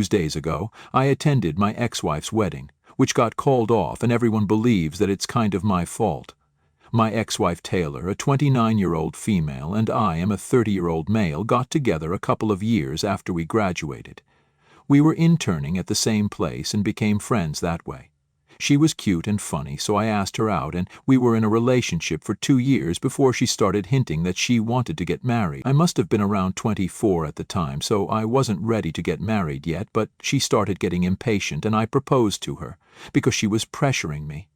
Tuesdays ago, I attended my ex-wife's wedding, which got called off, and everyone believes that it's kind of my fault. My ex-wife Taylor, a 29-year-old female, and I am a 30-year-old male, got together a couple of years after we graduated. We were interning at the same place and became friends that way. She was cute and funny, so I asked her out, and we were in a relationship for 2 years before she started hinting that she wanted to get married. I must have been around 24 at the time, so I wasn't ready to get married yet, but she started getting impatient, and I proposed to her, because she was pressuring me.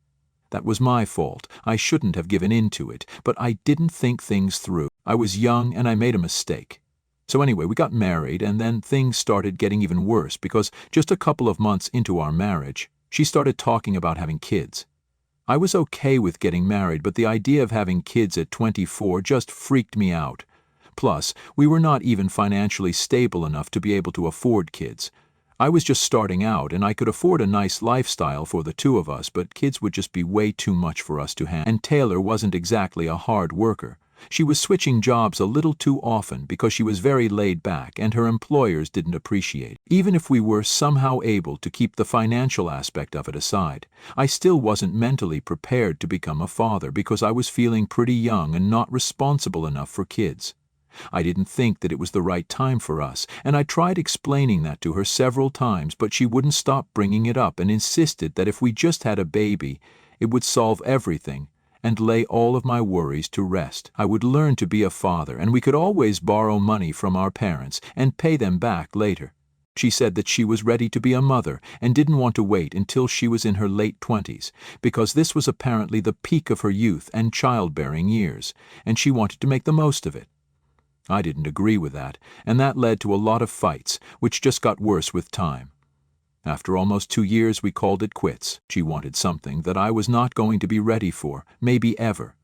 That was my fault. I shouldn't have given in to it, but I didn't think things through. I was young and I made a mistake. So anyway, we got married, and then things started getting even worse because just a couple of months into our marriage, she started talking about having kids. I was okay with getting married, but the idea of having kids at 24 just freaked me out. Plus, we were not even financially stable enough to be able to afford kids. I was just starting out, and I could afford a nice lifestyle for the two of us, but kids would just be way too much for us to handle. And Taylor wasn't exactly a hard worker. She was switching jobs a little too often because she was very laid back, and her employers didn't appreciate it. Even if we were somehow able to keep the financial aspect of it aside, I still wasn't mentally prepared to become a father because I was feeling pretty young and not responsible enough for kids. I didn't think that it was the right time for us, and I tried explaining that to her several times, but she wouldn't stop bringing it up and insisted that if we just had a baby, it would solve everything and lay all of my worries to rest. I would learn to be a father, and we could always borrow money from our parents and pay them back later. She said that she was ready to be a mother and didn't want to wait until she was in her late 20s, because this was apparently the peak of her youth and childbearing years, and she wanted to make the most of it. I didn't agree with that, and that led to a lot of fights, which just got worse with time. After almost 2 years, we called it quits. She wanted something that I was not going to be ready for, maybe ever.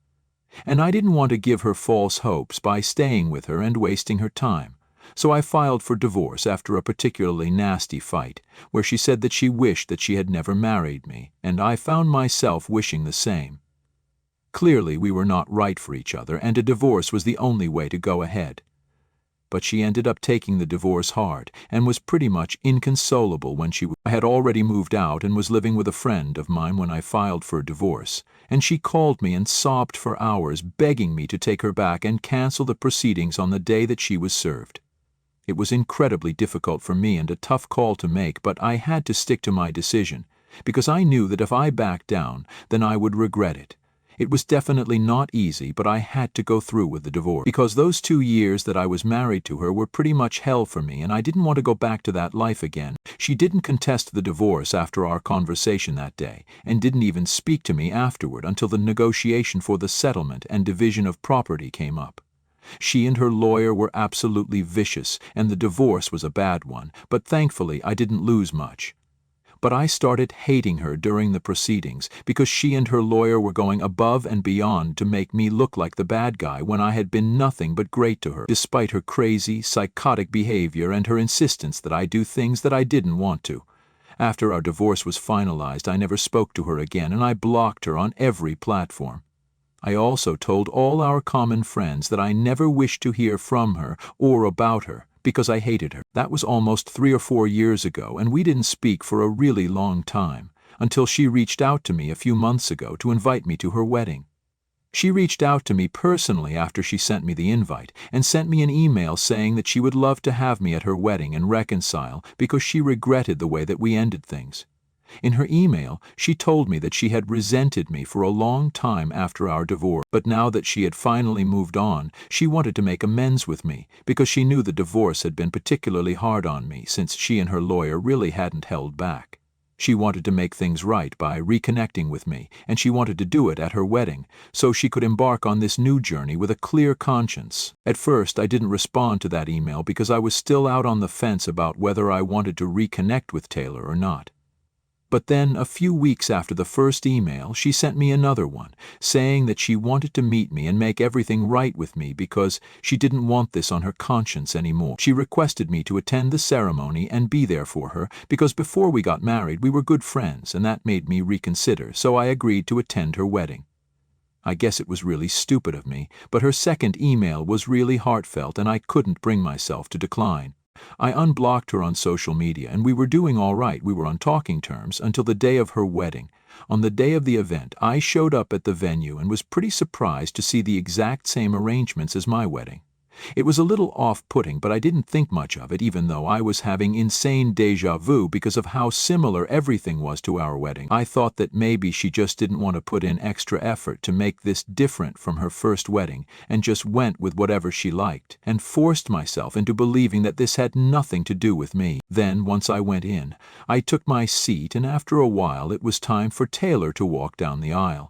And I didn't want to give her false hopes by staying with her and wasting her time. So I filed for divorce after a particularly nasty fight, where she said that she wished that she had never married me, and I found myself wishing the same. Clearly, we were not right for each other, and a divorce was the only way to go ahead. But she ended up taking the divorce hard and was pretty much inconsolable when I had already moved out and was living with a friend of mine when I filed for a divorce, and she called me and sobbed for hours, begging me to take her back and cancel the proceedings on the day that she was served. It was incredibly difficult for me and a tough call to make, but I had to stick to my decision, because I knew that if I backed down, then I would regret it. It was definitely not easy, but I had to go through with the divorce, because those 2 years that I was married to her were pretty much hell for me, and I didn't want to go back to that life again. She didn't contest the divorce after our conversation that day, and didn't even speak to me afterward until the negotiation for the settlement and division of property came up. She and her lawyer were absolutely vicious, and the divorce was a bad one, but thankfully I didn't lose much. But I started hating her during the proceedings because she and her lawyer were going above and beyond to make me look like the bad guy when I had been nothing but great to her, despite her crazy, psychotic behavior and her insistence that I do things that I didn't want to. After our divorce was finalized, I never spoke to her again, and I blocked her on every platform. I also told all our common friends that I never wished to hear from her or about her, because I hated her. That was almost 3 or 4 years ago, and we didn't speak for a really long time, until she reached out to me a few months ago to invite me to her wedding. She reached out to me personally after she sent me the invite, and sent me an email saying that she would love to have me at her wedding and reconcile because she regretted the way that we ended things. In her email, she told me that she had resented me for a long time after our divorce, but now that she had finally moved on, she wanted to make amends with me because she knew the divorce had been particularly hard on me since she and her lawyer really hadn't held back. She wanted to make things right by reconnecting with me, and she wanted to do it at her wedding, so she could embark on this new journey with a clear conscience. At first, I didn't respond to that email because I was still out on the fence about whether I wanted to reconnect with Taylor or not. But then, a few weeks after the first email, she sent me another one, saying that she wanted to meet me and make everything right with me because she didn't want this on her conscience anymore. She requested me to attend the ceremony and be there for her because before we got married we were good friends, and that made me reconsider, so I agreed to attend her wedding. I guess it was really stupid of me, but her second email was really heartfelt and I couldn't bring myself to decline. I unblocked her on social media, and we were doing all right. We were on talking terms until the day of her wedding. On the day of the event, I showed up at the venue and was pretty surprised to see the exact same arrangements as my wedding. It was a little off-putting, but I didn't think much of it, even though I was having insane déjà vu because of how similar everything was to our wedding. I thought that maybe she just didn't want to put in extra effort to make this different from her first wedding and just went with whatever she liked, and forced myself into believing that this had nothing to do with me. Then, once I went in, I took my seat, and after a while it was time for Taylor to walk down the aisle.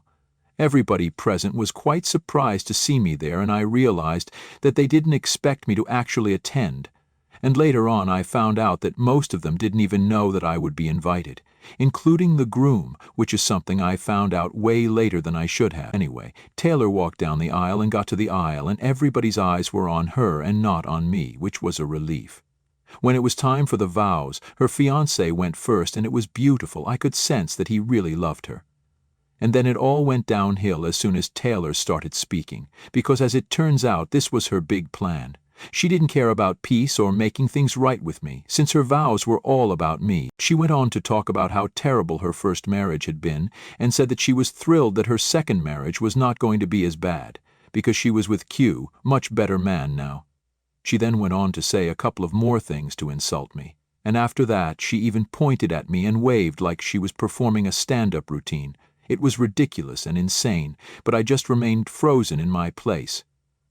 Everybody present was quite surprised to see me there, and I realized that they didn't expect me to actually attend. And later on I found out that most of them didn't even know that I would be invited, including the groom, which is something I found out way later than I should have. Anyway, Taylor walked down the aisle and got to the aisle, and everybody's eyes were on her and not on me, which was a relief. When it was time for the vows, her fiancé went first, and it was beautiful. I could sense that he really loved her. And then it all went downhill as soon as Taylor started speaking, because as it turns out, this was her big plan. She didn't care about peace or making things right with me, since her vows were all about me. She went on to talk about how terrible her first marriage had been, and said that she was thrilled that her second marriage was not going to be as bad, because she was with Q, much better man now. She then went on to say a couple of more things to insult me, and after that she even pointed at me and waved like she was performing a stand-up routine. It was ridiculous and insane, but I just remained frozen in my place,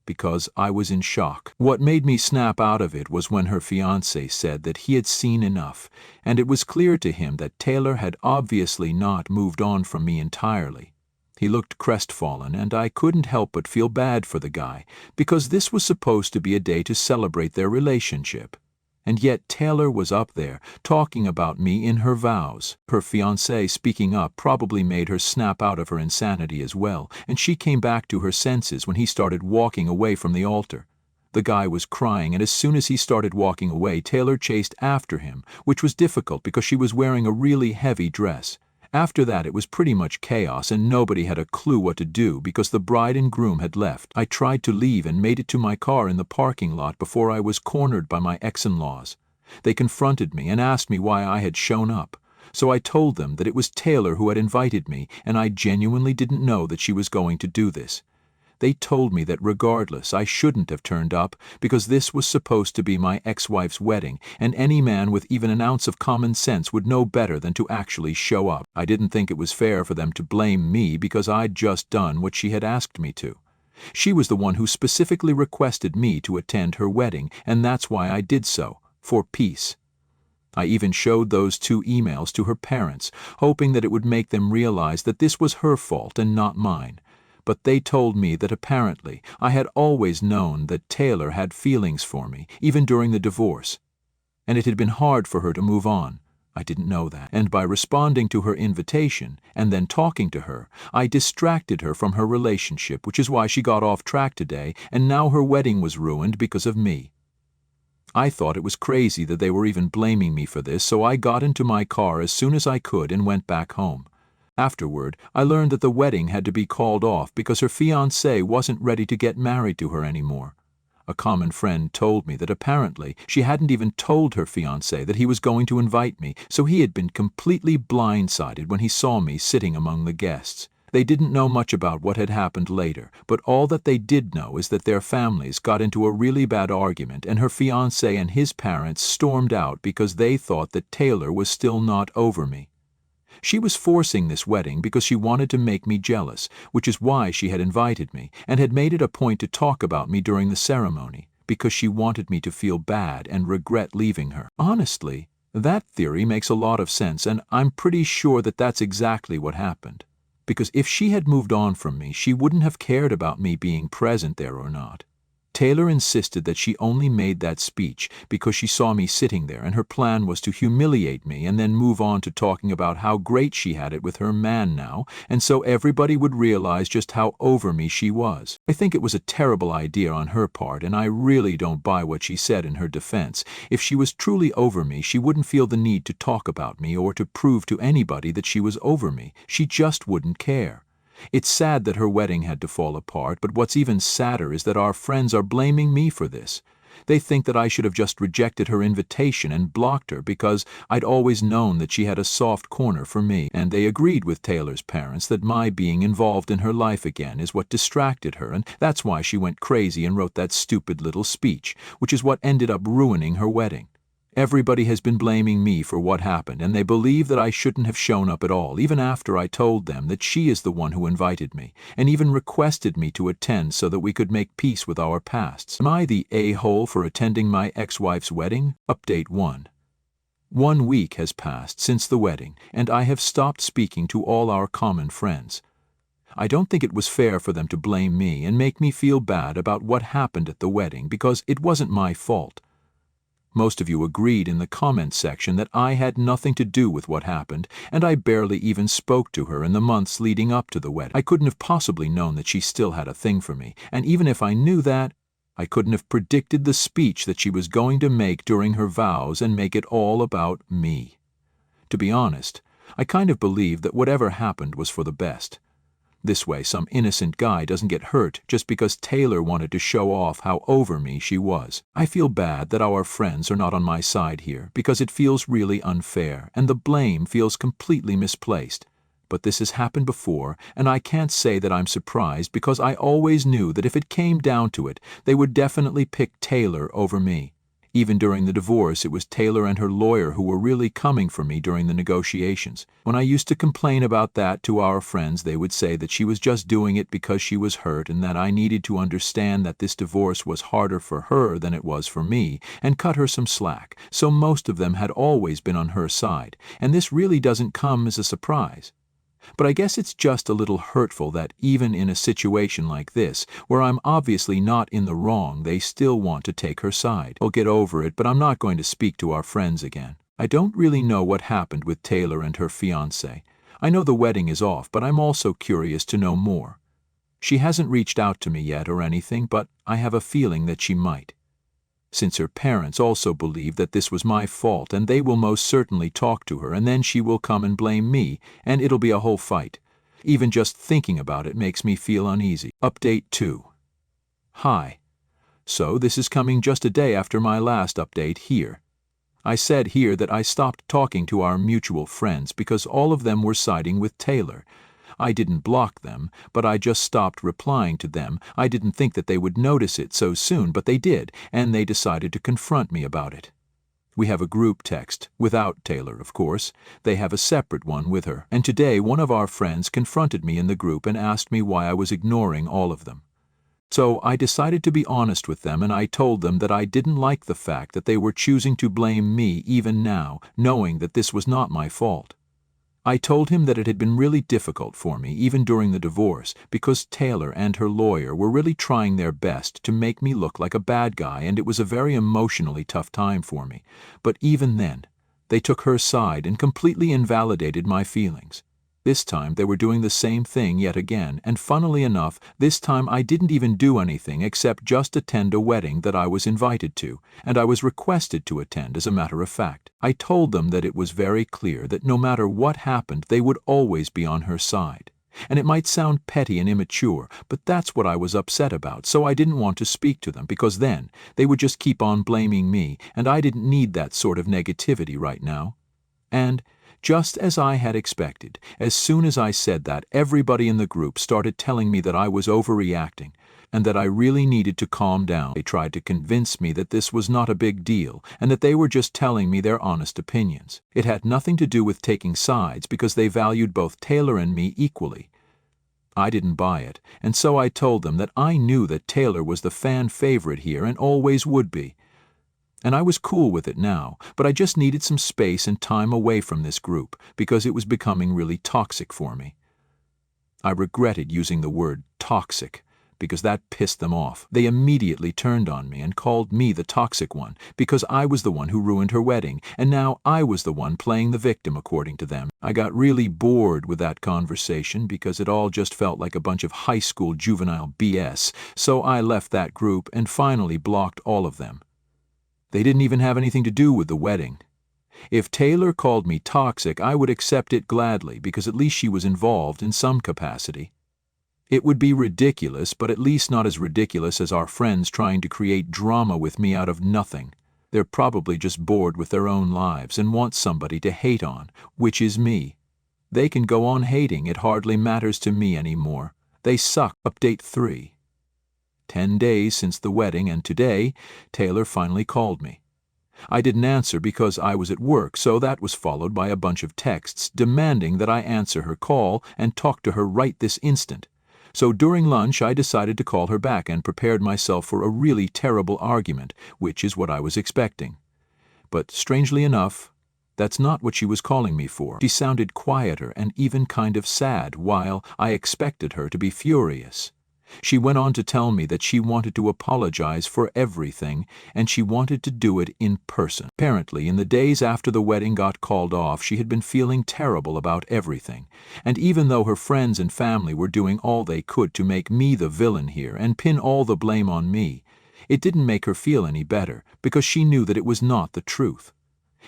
because I was in shock. What made me snap out of it was when her fiancé said that he had seen enough, and it was clear to him that Taylor had obviously not moved on from me entirely. He looked crestfallen, and I couldn't help but feel bad for the guy, because this was supposed to be a day to celebrate their relationship. And yet Taylor was up there, talking about me in her vows. Her fiancé speaking up probably made her snap out of her insanity as well, and she came back to her senses when he started walking away from the altar. The guy was crying, and as soon as he started walking away, Taylor chased after him, which was difficult because she was wearing a really heavy dress. After that it was pretty much chaos, and nobody had a clue what to do because the bride and groom had left. I tried to leave and made it to my car in the parking lot before I was cornered by my ex-in-laws. They confronted me and asked me why I had shown up. So I told them that it was Taylor who had invited me, and I genuinely didn't know that she was going to do this. They told me that regardless, I shouldn't have turned up because this was supposed to be my ex-wife's wedding, and any man with even an ounce of common sense would know better than to actually show up. I didn't think it was fair for them to blame me because I'd just done what she had asked me to. She was the one who specifically requested me to attend her wedding, and that's why I did so, for peace. I even showed those 2 emails to her parents, hoping that it would make them realize that this was her fault and not mine. But they told me that apparently I had always known that Taylor had feelings for me, even during the divorce, and it had been hard for her to move on. I didn't know that, and by responding to her invitation and then talking to her, I distracted her from her relationship, which is why she got off track today, and now her wedding was ruined because of me. I thought it was crazy that they were even blaming me for this, so I got into my car as soon as I could and went back home. Afterward, I learned that the wedding had to be called off because her fiancé wasn't ready to get married to her anymore. A common friend told me that apparently she hadn't even told her fiancé that he was going to invite me, so he had been completely blindsided when he saw me sitting among the guests. They didn't know much about what had happened later, but all that they did know is that their families got into a really bad argument, and her fiancé and his parents stormed out because they thought that Taylor was still not over me. She was forcing this wedding because she wanted to make me jealous, which is why she had invited me, and had made it a point to talk about me during the ceremony, because she wanted me to feel bad and regret leaving her. Honestly, that theory makes a lot of sense, and I'm pretty sure that that's exactly what happened. Because if she had moved on from me, she wouldn't have cared about me being present there or not. Taylor insisted that she only made that speech because she saw me sitting there, and her plan was to humiliate me and then move on to talking about how great she had it with her man now, and so everybody would realize just how over me she was. I think it was a terrible idea on her part, and I really don't buy what she said in her defense. If she was truly over me, she wouldn't feel the need to talk about me or to prove to anybody that she was over me. She just wouldn't care. It's sad that her wedding had to fall apart, but what's even sadder is that our friends are blaming me for this. They think that I should have just rejected her invitation and blocked her because I'd always known that she had a soft corner for me, and they agreed with Taylor's parents that my being involved in her life again is what distracted her, and that's why she went crazy and wrote that stupid little speech, which is what ended up ruining her wedding. Everybody has been blaming me for what happened, and they believe that I shouldn't have shown up at all, even after I told them that she is the one who invited me, and even requested me to attend so that we could make peace with our pasts. Am I the a-hole for attending my ex-wife's wedding? Update 1. 1 week has passed since the wedding, and I have stopped speaking to all our common friends. I don't think it was fair for them to blame me and make me feel bad about what happened at the wedding because it wasn't my fault. Most of you agreed in the comments section that I had nothing to do with what happened, and I barely even spoke to her in the months leading up to the wedding. I couldn't have possibly known that she still had a thing for me, and even if I knew that, I couldn't have predicted the speech that she was going to make during her vows and make it all about me. To be honest, I kind of believed that whatever happened was for the best. This way, some innocent guy doesn't get hurt just because Taylor wanted to show off how over me she was. I feel bad that our friends are not on my side here because it feels really unfair and the blame feels completely misplaced. But this has happened before, and I can't say that I'm surprised because I always knew that if it came down to it, they would definitely pick Taylor over me. Even during the divorce, it was Taylor and her lawyer who were really coming for me during the negotiations. When I used to complain about that to our friends, they would say that she was just doing it because she was hurt and that I needed to understand that this divorce was harder for her than it was for me and cut her some slack. So most of them had always been on her side, and this really doesn't come as a surprise. But I guess it's just a little hurtful that even in a situation like this, where I'm obviously not in the wrong, they still want to take her side. I'll get over it, but I'm not going to speak to our friends again. I don't really know what happened with Taylor and her fiancé. I know the wedding is off, but I'm also curious to know more. She hasn't reached out to me yet or anything, but I have a feeling that she might. Since her parents also believe that this was my fault, and they will most certainly talk to her, and then she will come and blame me, and it'll be a whole fight. Even just thinking about it makes me feel uneasy. Update 2. Hi. So this is coming just a day after my last update here. I said here that I stopped talking to our mutual friends because all of them were siding with Taylor. I didn't block them, but I just stopped replying to them. I didn't think that they would notice it so soon, but they did, and they decided to confront me about it. We have a group text, without Taylor, of course. They have a separate one with her, and today one of our friends confronted me in the group and asked me why I was ignoring all of them. So I decided to be honest with them, and I told them that I didn't like the fact that they were choosing to blame me even now, knowing that this was not my fault. I told him that it had been really difficult for me, even during the divorce, because Taylor and her lawyer were really trying their best to make me look like a bad guy, and it was a very emotionally tough time for me. But even then, they took her side and completely invalidated my feelings. This time they were doing the same thing yet again, and funnily enough, this time I didn't even do anything except just attend a wedding that I was invited to, and I was requested to attend as a matter of fact. I told them that it was very clear that no matter what happened, they would always be on her side. And it might sound petty and immature, but that's what I was upset about, so I didn't want to speak to them, because then they would just keep on blaming me, and I didn't need that sort of negativity right now. And just as I had expected, as soon as I said that, everybody in the group started telling me that I was overreacting and that I really needed to calm down. They tried to convince me that this was not a big deal and that they were just telling me their honest opinions. It had nothing to do with taking sides because they valued both Taylor and me equally. I didn't buy it, and so I told them that I knew that Taylor was the fan favorite here and always would be. And I was cool with it now, but I just needed some space and time away from this group because it was becoming really toxic for me. I regretted using the word toxic because that pissed them off. They immediately turned on me and called me the toxic one because I was the one who ruined her wedding, and now I was the one playing the victim according to them. I got really bored with that conversation because it all just felt like a bunch of high school juvenile BS, so I left that group and finally blocked all of them. They didn't even have anything to do with the wedding. If Taylor called me toxic, I would accept it gladly because at least she was involved in some capacity. It would be ridiculous, but at least not as ridiculous as our friends trying to create drama with me out of nothing. They're probably just bored with their own lives and want somebody to hate on, which is me. They can go on hating, it hardly matters to me anymore. They suck. Update 3. 10 days since the wedding, and today, Taylor finally called me. I didn't answer because I was at work, so that was followed by a bunch of texts demanding that I answer her call and talk to her right this instant. So during lunch I decided to call her back and prepared myself for a really terrible argument, which is what I was expecting. But strangely enough, that's not what she was calling me for. She sounded quieter and even kind of sad, while I expected her to be furious. She went on to tell me that she wanted to apologize for everything, and she wanted to do it in person. Apparently, in the days after the wedding got called off, she had been feeling terrible about everything, and even though her friends and family were doing all they could to make me the villain here and pin all the blame on me, it didn't make her feel any better, because she knew that it was not the truth.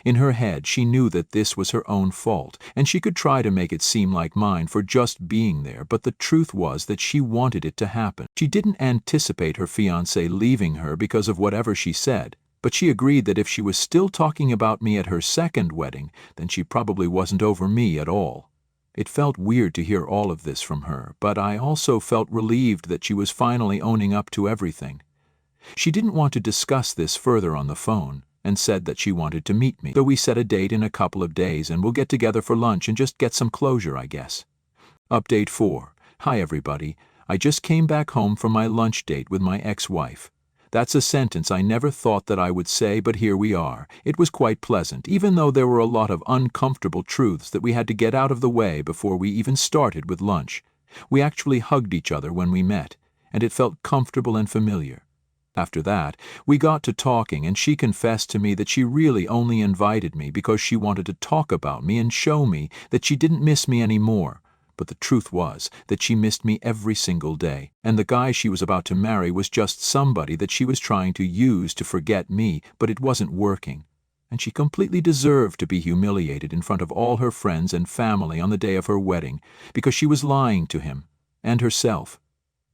In her head, she knew that this was her own fault, and she could try to make it seem like mine for just being there, but the truth was that she wanted it to happen. She didn't anticipate her fiancé leaving her because of whatever she said, but she agreed that if she was still talking about me at her second wedding, then she probably wasn't over me at all. It felt weird to hear all of this from her, but I also felt relieved that she was finally owning up to everything. She didn't want to discuss this further on the phone, and said that she wanted to meet me. So we set a date in a couple of days and we'll get together for lunch and just get some closure, I guess. Update 4. Hi everybody. I just came back home from my lunch date with my ex-wife. That's a sentence I never thought that I would say, but here we are. It was quite pleasant, even though there were a lot of uncomfortable truths that we had to get out of the way before we even started with lunch. We actually hugged each other when we met, and it felt comfortable and familiar. After that, we got to talking, and she confessed to me that she really only invited me because she wanted to talk about me and show me that she didn't miss me anymore. But the truth was that she missed me every single day, and the guy she was about to marry was just somebody that she was trying to use to forget me, but it wasn't working. And she completely deserved to be humiliated in front of all her friends and family on the day of her wedding, because she was lying to him and herself.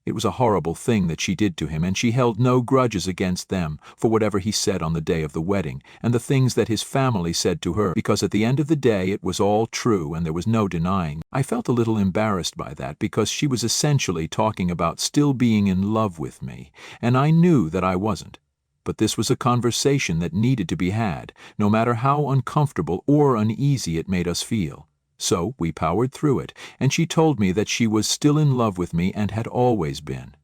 It was a horrible thing that she did to him, and she held no grudges against them for whatever he said on the day of the wedding, and the things that his family said to her, because at the end of the day it was all true and there was no denying. I felt a little embarrassed by that, because she was essentially talking about still being in love with me, and I knew that I wasn't. But this was a conversation that needed to be had, no matter how uncomfortable or uneasy it made us feel. So we powered through it, and she told me that she was still in love with me and had always been.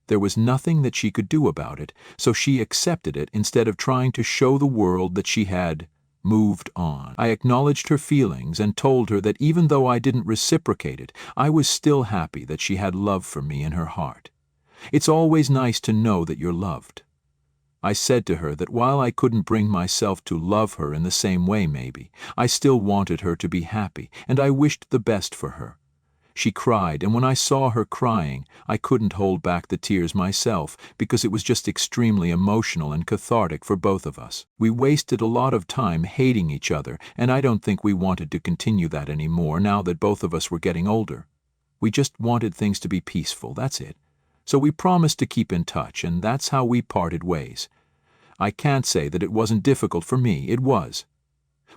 There was nothing that she could do about it, so she accepted it instead of trying to show the world that she had moved on. I acknowledged her feelings and told her that even though I didn't reciprocate it, I was still happy that she had love for me in her heart. It's always nice to know that you're loved. I said to her that while I couldn't bring myself to love her in the same way maybe, I still wanted her to be happy, and I wished the best for her. She cried, and when I saw her crying, I couldn't hold back the tears myself, because it was just extremely emotional and cathartic for both of us. We wasted a lot of time hating each other, and I don't think we wanted to continue that anymore now that both of us were getting older. We just wanted things to be peaceful, that's it. So we promised to keep in touch, and that's how we parted ways. I can't say that it wasn't difficult for me, it was.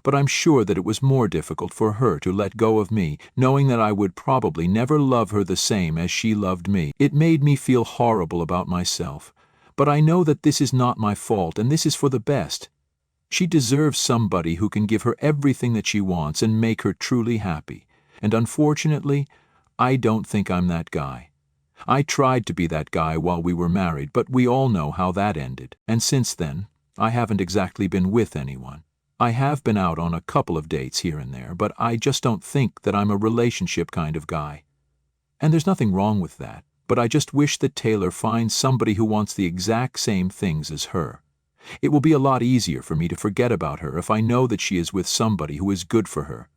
But I'm sure that it was more difficult for her to let go of me, knowing that I would probably never love her the same as she loved me. It made me feel horrible about myself. But I know that this is not my fault, and this is for the best. She deserves somebody who can give her everything that she wants and make her truly happy. And unfortunately, I don't think I'm that guy. I tried to be that guy while we were married, but we all know how that ended. And since then, I haven't exactly been with anyone. I have been out on a couple of dates here and there, but I just don't think that I'm a relationship kind of guy. And there's nothing wrong with that, but I just wish that Taylor finds somebody who wants the exact same things as her. It will be a lot easier for me to forget about her if I know that she is with somebody who is good for her.